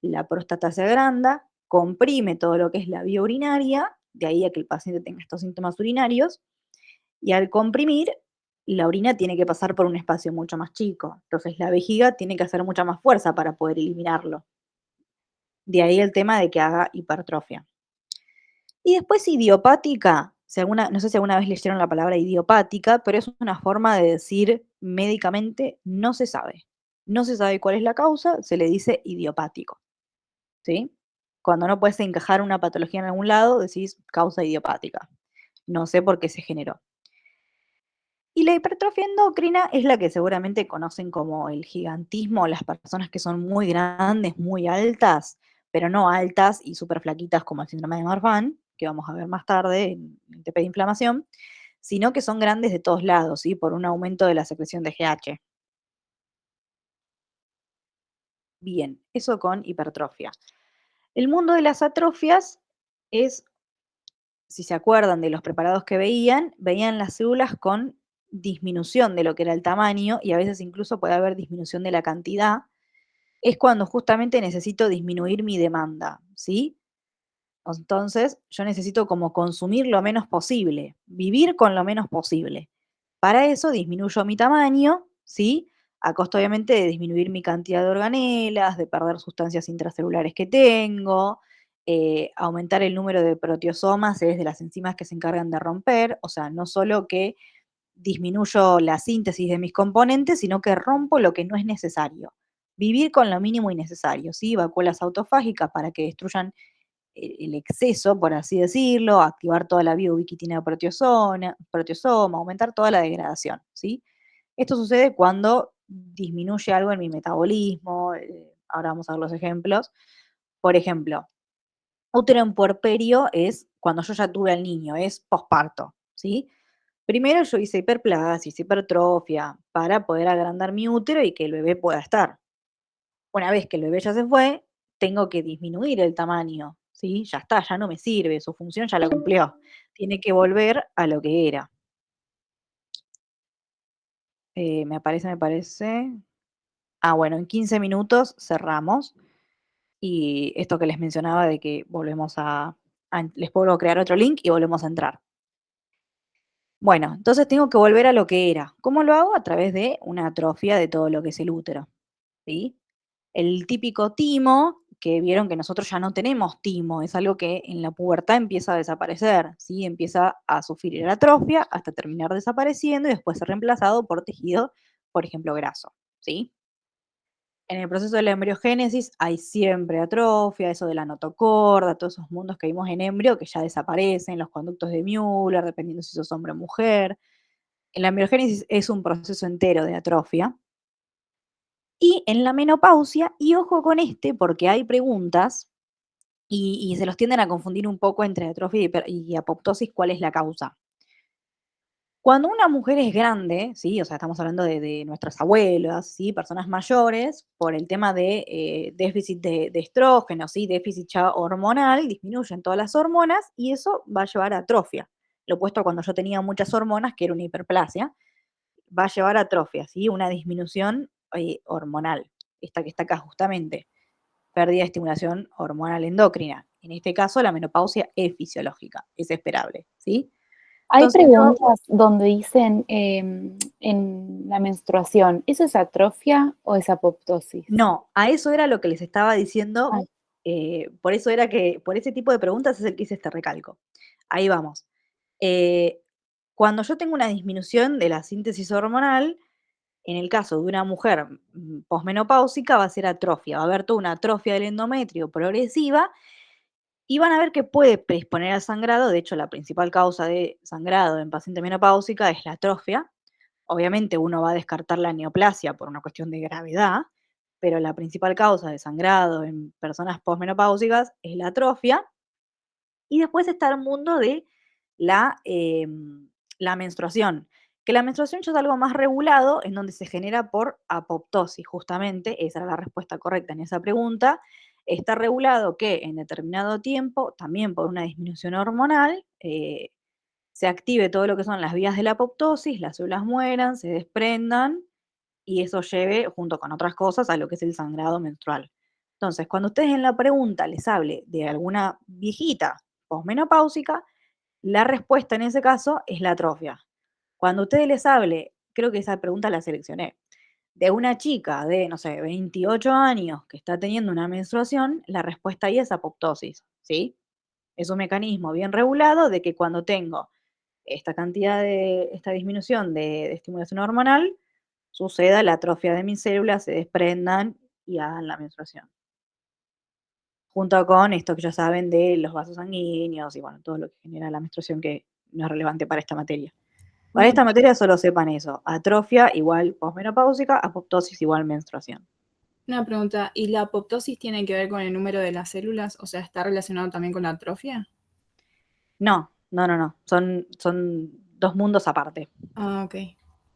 La próstata se agranda, comprime todo lo que es la vía urinaria, de ahí a que el paciente tenga estos síntomas urinarios, y al comprimir, la orina tiene que pasar por un espacio mucho más chico. Entonces la vejiga tiene que hacer mucha más fuerza para poder eliminarlo. De ahí el tema de que haga hipertrofia. Y después idiopática, no sé si alguna vez leyeron la palabra idiopática, pero es una forma de decir médicamente no se sabe. No se sabe cuál es la causa, se le dice idiopático, ¿sí? Cuando no puedes encajar una patología en algún lado, decís causa idiopática. No sé por qué se generó. Y la hipertrofia endocrina es la que seguramente conocen como el gigantismo, las personas que son muy grandes, muy altas, pero no altas y súper flaquitas como el síndrome de Marfan, que vamos a ver más tarde en el TP de inflamación, sino que son grandes de todos lados, ¿sí? Por un aumento de la secreción de GH. Bien, eso con hipertrofia. El mundo de las atrofias es, si se acuerdan de los preparados que veían las células con disminución de lo que era el tamaño y a veces incluso puede haber disminución de la cantidad, es cuando justamente necesito disminuir mi demanda, ¿sí? Entonces, yo necesito como consumir lo menos posible, vivir con lo menos posible. Para eso disminuyo mi tamaño, ¿sí? A costo obviamente de disminuir mi cantidad de organelas, de perder sustancias intracelulares que tengo, aumentar el número de proteosomas, es de las enzimas que se encargan de romper, o sea, no solo que disminuyo la síntesis de mis componentes, sino que rompo lo que no es necesario. Vivir con lo mínimo y necesario, ¿sí? Vacuolas autofágicas para que destruyan el exceso, por así decirlo, activar toda la bioubiquitina proteosoma, aumentar toda la degradación, ¿sí? Esto sucede cuando disminuye algo en mi metabolismo, ahora vamos a ver los ejemplos. Por ejemplo, útero en puerperio es cuando yo ya tuve al niño, es posparto, ¿sí? Primero yo hice hiperplasia, hice hipertrofia para poder agrandar mi útero y que el bebé pueda estar. Una vez que el bebé ya se fue, tengo que disminuir el tamaño, ¿sí? Ya está, ya no me sirve, su función ya la cumplió. Tiene que volver a lo que era. Me parece. Ah, bueno, en 15 minutos cerramos. Y esto que les mencionaba de que les puedo crear otro link y volvemos a entrar. Bueno, entonces tengo que volver a lo que era. ¿Cómo lo hago? A través de una atrofia de todo lo que es el útero, ¿sí? El típico timo, que vieron que nosotros ya no tenemos timo, es algo que en la pubertad empieza a desaparecer, ¿sí? Empieza a sufrir atrofia hasta terminar desapareciendo y después ser reemplazado por tejido, por ejemplo, graso, ¿sí? En el proceso de la embriogénesis hay siempre atrofia, eso de la notocorda, todos esos mundos que vimos en embrio que ya desaparecen, los conductos de Müller, dependiendo si sos hombre o mujer. En la embriogénesis es un proceso entero de atrofia. Y en la menopausia, y ojo con porque hay preguntas, y se los tienden a confundir un poco entre atrofia y apoptosis, ¿cuál es la causa? Cuando una mujer es grande, ¿sí? O sea, estamos hablando de nuestras abuelas, ¿sí? Personas mayores, por el tema de déficit de estrógeno, ¿sí? Déficit ya hormonal, disminuyen todas las hormonas y eso va a llevar a atrofia. Lo opuesto a cuando yo tenía muchas hormonas, que era una hiperplasia, va a llevar a atrofia, ¿sí? Una disminución hormonal, esta que está acá justamente, pérdida de estimulación hormonal endocrina. En este caso, la menopausia es fisiológica, es esperable, ¿sí? Hay Entonces yo preguntas donde dicen en la menstruación, ¿eso es atrofia o es apoptosis? no, a eso era lo que les estaba diciendo, Ah, por eso era que por ese tipo de preguntas es el que hice este recalco. Ahí vamos. Eh, Cuando yo tengo una disminución de la síntesis hormonal, en el caso de una mujer posmenopáusica va a ser atrofia, va a haber toda una atrofia del endometrio progresiva y van a ver que puede predisponer al sangrado. De hecho, la principal causa de sangrado en paciente menopáusica es la atrofia. Obviamente uno va a descartar la neoplasia por una cuestión de gravedad, pero la principal causa de sangrado en personas posmenopáusicas es la atrofia. Y después está el mundo de la, la menstruación, que la menstruación ya es algo más regulado, en donde se genera por apoptosis, justamente, esa era la respuesta correcta en esa pregunta. Está regulado que en determinado tiempo, también por una disminución hormonal, se active todo lo que son las vías de la apoptosis, las células mueran, se desprendan y eso lleve, junto con otras cosas, a lo que es el sangrado menstrual. Entonces, cuando ustedes en la pregunta les hable de alguna viejita posmenopáusica, la respuesta en ese caso es la atrofia. Cuando ustedes les hable, creo que esa pregunta la seleccioné, de una chica de, no sé, 28 años que está teniendo una menstruación, la respuesta ahí es apoptosis, ¿sí? Es un mecanismo bien regulado de que cuando tengo esta disminución de estimulación hormonal, suceda la atrofia de mis células, se desprendan y hagan la menstruación. Junto con esto que ya saben de los vasos sanguíneos y bueno, todo lo que genera la menstruación que no es relevante para esta materia. Para Una, esta materia solo sepan eso, atrofia igual posmenopáusica, apoptosis igual menstruación. una pregunta, ¿y la apoptosis tiene que ver con el número de las células? O sea, ¿está relacionado también con la atrofia? No, no, no, no, son dos mundos aparte. Ah, ok.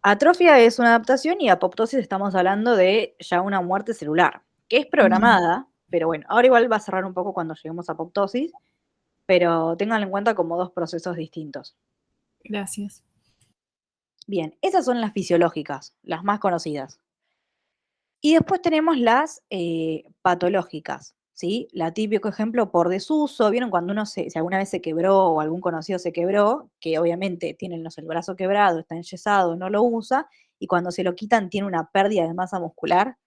Atrofia es una adaptación y apoptosis estamos hablando de ya una muerte celular, que es programada, pero bueno, ahora igual va a cerrar un poco cuando lleguemos a apoptosis, pero ténganlo en cuenta como dos procesos distintos. Gracias. Bien, esas son las fisiológicas, las más conocidas. Y después tenemos las patológicas, ¿sí? La típico ejemplo por desuso, ¿vieron cuando uno si alguna vez se quebró o algún conocido se quebró, que obviamente tiene, no sé, el brazo quebrado, está enyesado, no lo usa, y cuando se lo quitan tiene una pérdida de masa muscular?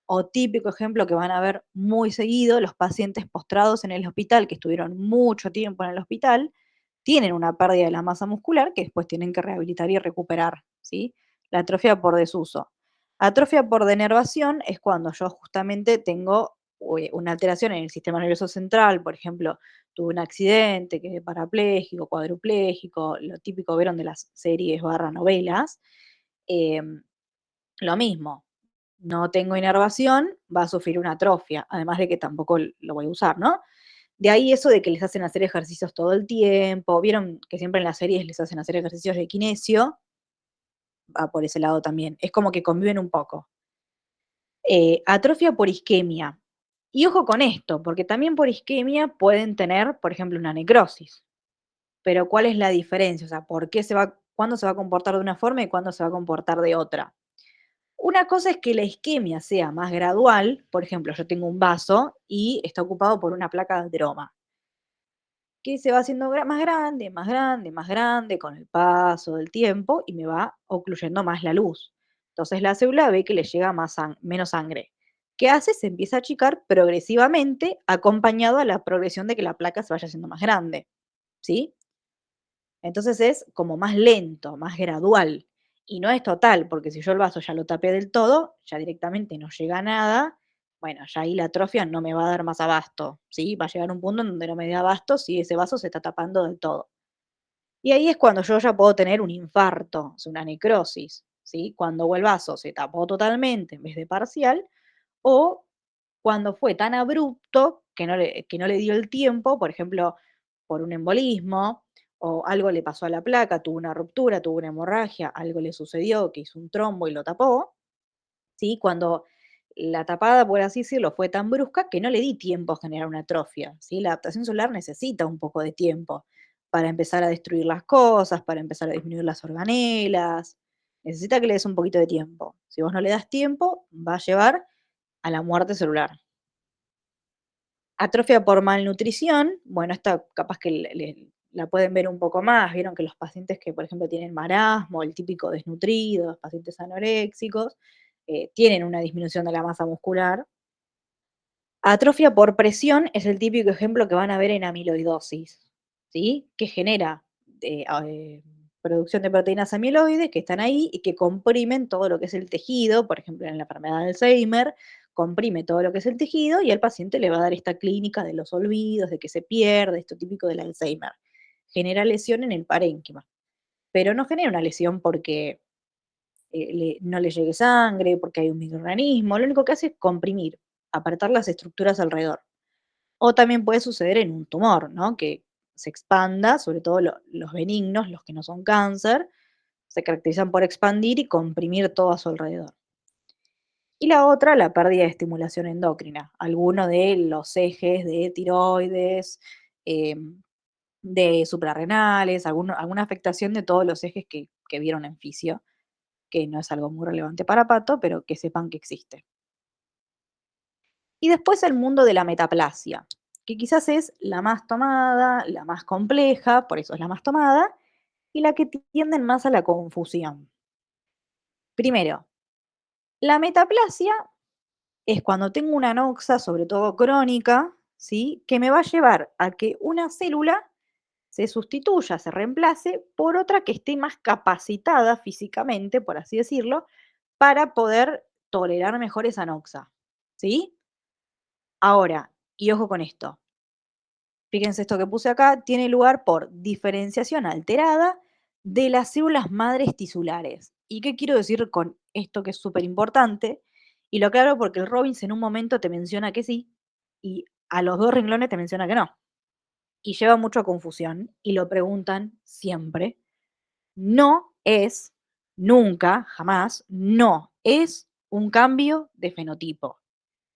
O típico ejemplo que van a ver muy seguido, los pacientes postrados en el hospital, que estuvieron mucho tiempo en el hospital, tienen una pérdida de la masa muscular que después tienen que rehabilitar y recuperar, ¿sí? La atrofia por desuso. Atrofia por denervación es cuando yo justamente tengo una alteración en el sistema nervioso central, por ejemplo, tuve un accidente, quedé parapléjico, cuadrupléjico, lo típico vieron de las series barra novelas, em, lo mismo, no tengo inervación, va a sufrir una atrofia, además de que tampoco lo voy a usar, ¿no? De ahí eso de que les hacen hacer ejercicios todo el tiempo, vieron que siempre en las series les hacen hacer ejercicios de kinesio, va por ese lado también, es como que conviven un poco. Atrofia por isquemia. Y ojo con esto, porque también por isquemia pueden tener, por ejemplo, una necrosis. Pero ¿cuál es la diferencia? O sea, ¿cuándo se va a comportar de una forma y cuándo se va a comportar de otra? Una cosa es que la isquemia sea más gradual, por ejemplo, yo tengo un vaso y está ocupado por una placa de ateroma, que se va haciendo más grande, más grande, más grande con el paso del tiempo y me va ocluyendo más la luz. Entonces la célula ve que le llega menos sangre. ¿Qué hace? Se empieza a achicar progresivamente, acompañado a la progresión de que la placa se vaya haciendo más grande. ¿Sí? Entonces es como más lento, más gradual. Y no es total, porque si yo el vaso ya lo tapé del todo, ya directamente no llega nada, bueno, ya ahí la atrofia no me va a dar más abasto, ¿sí? Va a llegar un punto en donde no me dé abasto si ese vaso se está tapando del todo. Y ahí es cuando yo ya puedo tener un infarto, o sea, una necrosis, ¿sí? Cuando el vaso se tapó totalmente en vez de parcial, o cuando fue tan abrupto que no le dio el tiempo, por ejemplo, por un embolismo, o algo le pasó a la placa, tuvo una ruptura, tuvo una hemorragia, algo le sucedió, que hizo un trombo y lo tapó, ¿sí? Cuando la tapada, por así decirlo, fue tan brusca que no le di tiempo a generar una atrofia, ¿sí? La adaptación celular necesita un poco de tiempo para empezar a destruir las cosas, para empezar a disminuir las organelas. Necesita que le des un poquito de tiempo. Si vos no le das tiempo, va a llevar a la muerte celular. Atrofia por malnutrición, bueno, esta capaz que la pueden ver un poco más. Vieron que los pacientes que, por ejemplo, tienen marasmo, el típico desnutrido, los pacientes anoréxicos, tienen una disminución de la masa muscular. Atrofia por presión es el típico ejemplo que van a ver en amiloidosis, ¿sí? Que genera producción de proteínas amiloides que están ahí y que comprimen todo lo que es el tejido, por ejemplo, en la enfermedad de Alzheimer, comprime todo lo que es el tejido y al paciente le va a dar esta clínica de los olvidos, de que se pierde, esto típico del Alzheimer. Genera lesión en el parénquima, pero no genera una lesión porque no le llegue sangre, porque hay un microorganismo, lo único que hace es comprimir, apretar las estructuras alrededor. O también puede suceder en un tumor, ¿no? Que se expanda, sobre todo los benignos, los que no son cáncer, se caracterizan por expandir y comprimir todo a su alrededor. Y la otra, la pérdida de estimulación endocrina, alguno de los ejes de tiroides, de suprarrenales, alguna afectación de todos los ejes que vieron en fisio, que no es algo muy relevante para Pato, pero que sepan que existe. Y después el mundo de la metaplasia, que quizás es la más tomada, la más compleja, por eso es la más tomada, y la que tienden más a la confusión. Primero, la metaplasia es cuando tengo una anoxa, sobre todo crónica, ¿sí? Que me va a llevar a que una célula se sustituya, se reemplace por otra que esté más capacitada físicamente, por así decirlo, para poder tolerar mejor esa anoxa, ¿sí? Ahora, y ojo con esto, fíjense esto que puse acá, tiene lugar por diferenciación alterada de las células madres tisulares. ¿Y qué quiero decir con esto que es súper importante? Y lo aclaro porque el Robbins en un momento te menciona que sí y a los dos renglones te menciona que no. Y lleva mucho a confusión y lo preguntan siempre. No es, nunca, jamás, no es un cambio de fenotipo.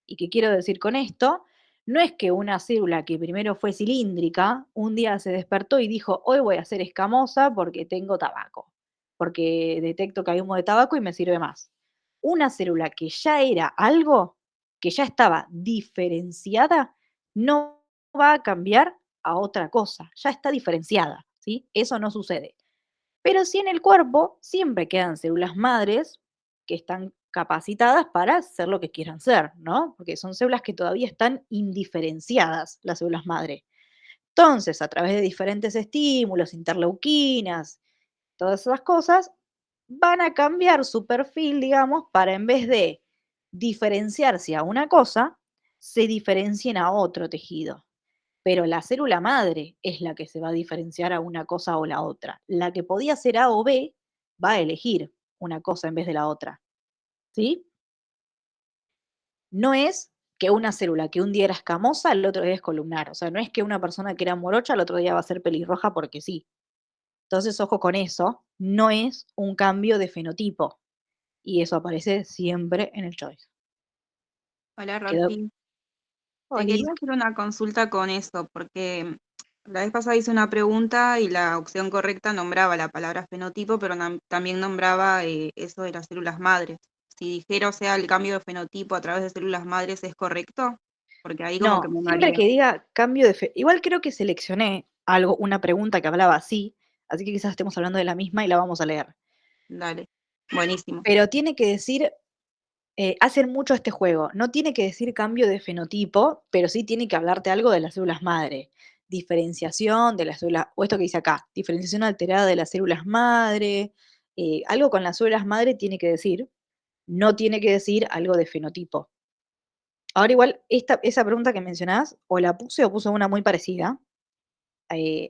¿Y qué quiero decir con esto? No es que una célula que primero fue cilíndrica, un día se despertó y dijo, hoy voy a ser escamosa porque tengo tabaco, porque detecto que hay humo de tabaco y me sirve más. Una célula que ya era algo, que ya estaba diferenciada, no va a cambiar a otra cosa, ya está diferenciada, ¿sí? Eso no sucede. Pero sí en el cuerpo siempre quedan células madres que están capacitadas para hacer lo que quieran ser, ¿no? Porque son células que todavía están indiferenciadas, las células madre. Entonces, a través de diferentes estímulos, interleuquinas, todas esas cosas, van a cambiar su perfil, digamos, para en vez de diferenciarse a una cosa, se diferencien a otro tejido. Pero la célula madre es la que se va a diferenciar a una cosa o la otra. La que podía ser A o B va a elegir una cosa en vez de la otra, ¿sí? No es que una célula que un día era escamosa, el otro día es columnar. O sea, no es que una persona que era morocha, el otro día va a ser pelirroja porque sí. Entonces, ojo con eso, no es un cambio de fenotipo. Y eso aparece siempre en el choice. Hola, Quedó. Rolfi. Te Oli. quería hacer una consulta con eso, porque la vez pasada hice una pregunta y la opción correcta nombraba la palabra fenotipo, pero también nombraba eso de las células madres. Si dijera, o sea, el cambio de fenotipo a través de células madres es correcto, porque ahí como que No, me siempre mareé. que diga cambio de igual creo que seleccioné algo, una pregunta que hablaba así, así que quizás estemos hablando de la misma y la vamos a leer. Dale, buenísimo. Pero tiene que decir, hacen mucho este juego, no tiene que decir cambio de fenotipo, pero sí tiene que hablarte algo de las células madre. Diferenciación de las células, o esto que dice acá, diferenciación alterada de las células madre, algo con las células madre tiene que decir, no tiene que decir algo de fenotipo. Ahora igual, esa pregunta que mencionás, o la puse o puse una muy parecida,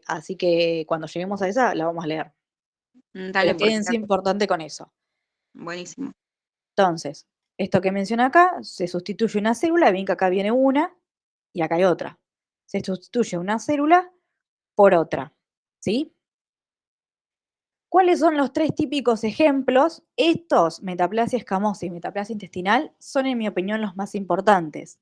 así que cuando lleguemos a esa la vamos a leer. Dale, Pero porque quédense importante con eso. buenísimo. Entonces, Esto que menciona acá, se sustituye una célula, bien que acá viene una y acá hay otra. Se sustituye una célula por otra, ¿sí? ¿Cuáles son los 3 típicos ejemplos? Estos, metaplasia escamosa y metaplasia intestinal, son en mi opinión los más importantes.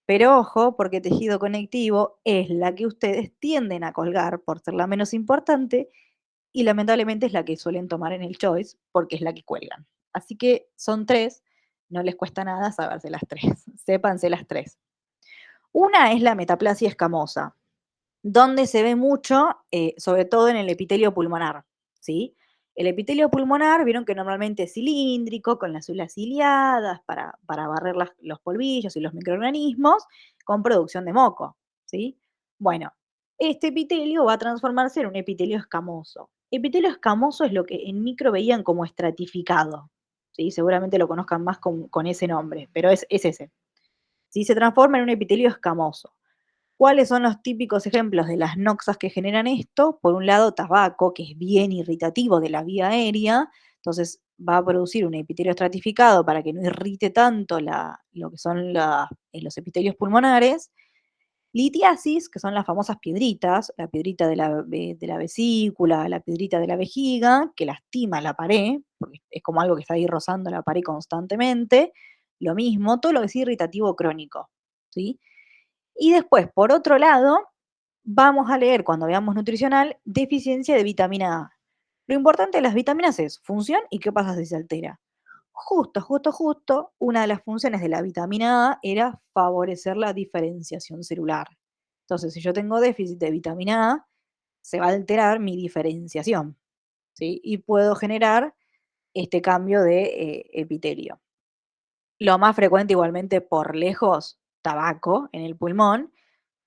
Pero ojo, porque tejido conectivo es la que ustedes tienden a colgar por ser la menos importante y lamentablemente es la que suelen tomar en el choice porque es la que cuelgan. Así que son 3, no les cuesta nada saberse las 3, sépanse las 3. Una es la metaplasia escamosa, donde se ve mucho, sobre todo en el epitelio pulmonar, ¿sí? El epitelio pulmonar, vieron que normalmente es cilíndrico, con las células ciliadas para barrer los polvillos y los microorganismos, con producción de moco, ¿sí? Bueno, este epitelio va a transformarse en un epitelio escamoso. Epitelio escamoso es lo que en micro veían como estratificado, ¿sí? Seguramente lo conozcan más con ese nombre, pero es ese. ¿Sí? Se transforma en un epitelio escamoso. ¿Cuáles son los típicos ejemplos de las noxas que generan esto? Por un lado, tabaco, que es bien irritativo de la vía aérea, entonces va a producir un epitelio estratificado para que no irrite tanto lo que son los epitelios pulmonares. Litiasis, que son las famosas piedritas, la piedrita de la vesícula, la piedrita de la vejiga, que lastima la pared, porque es como algo que está ahí rozando la pared constantemente. Lo mismo, todo lo que es irritativo crónico, ¿sí? Y después, por otro lado, vamos a leer cuando veamos nutricional deficiencia de vitamina A. Lo importante de las vitaminas es función y qué pasa si se altera. Justo, una de las funciones de la vitamina A era favorecer la diferenciación celular. Entonces, si yo tengo déficit de vitamina A, se va a alterar mi diferenciación, ¿sí? Y puedo generar este cambio de epitelio. Lo más frecuente igualmente por lejos, tabaco en el pulmón.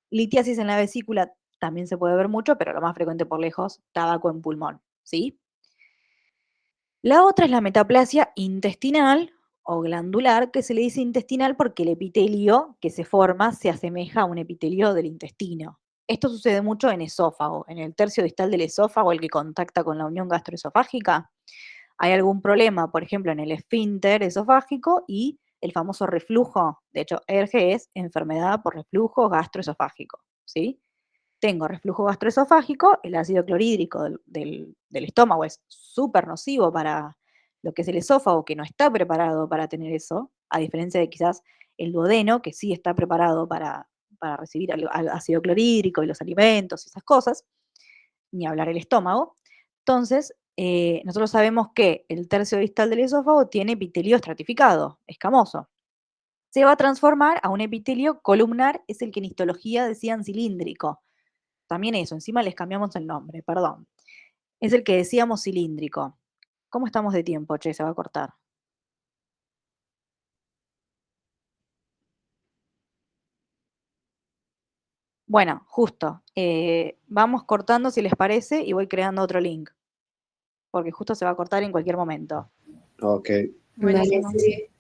Litiasis en la vesícula también se puede ver mucho, pero lo más frecuente por lejos, tabaco en pulmón, ¿sí? La otra es la metaplasia intestinal o glandular, que se le dice intestinal porque el epitelio que se forma se asemeja a un epitelio del intestino. Esto sucede mucho en esófago, en el tercio distal del esófago, el que contacta con la unión gastroesofágica. Hay algún problema, por ejemplo, en el esfínter esofágico y el famoso reflujo. De hecho, ERGE es enfermedad por reflujo gastroesofágico, ¿sí? Tengo reflujo gastroesofágico, el ácido clorhídrico del estómago es súper nocivo para lo que es el esófago, que no está preparado para tener eso, a diferencia de quizás el duodeno, que sí está preparado para recibir al ácido clorhídrico y los alimentos y esas cosas, ni hablar el estómago. Entonces, nosotros sabemos que el tercio distal del esófago tiene epitelio estratificado, escamoso. Se va a transformar a un epitelio columnar, es el que en histología decían cilíndrico. También eso, encima les cambiamos el nombre, perdón. Es el que decíamos cilíndrico. ¿Cómo estamos de tiempo, che? Se va a cortar. Bueno, justo. Vamos cortando si les parece y voy creando otro link. Porque justo se va a cortar en cualquier momento. Ok. Buenísimo. Dale, sí.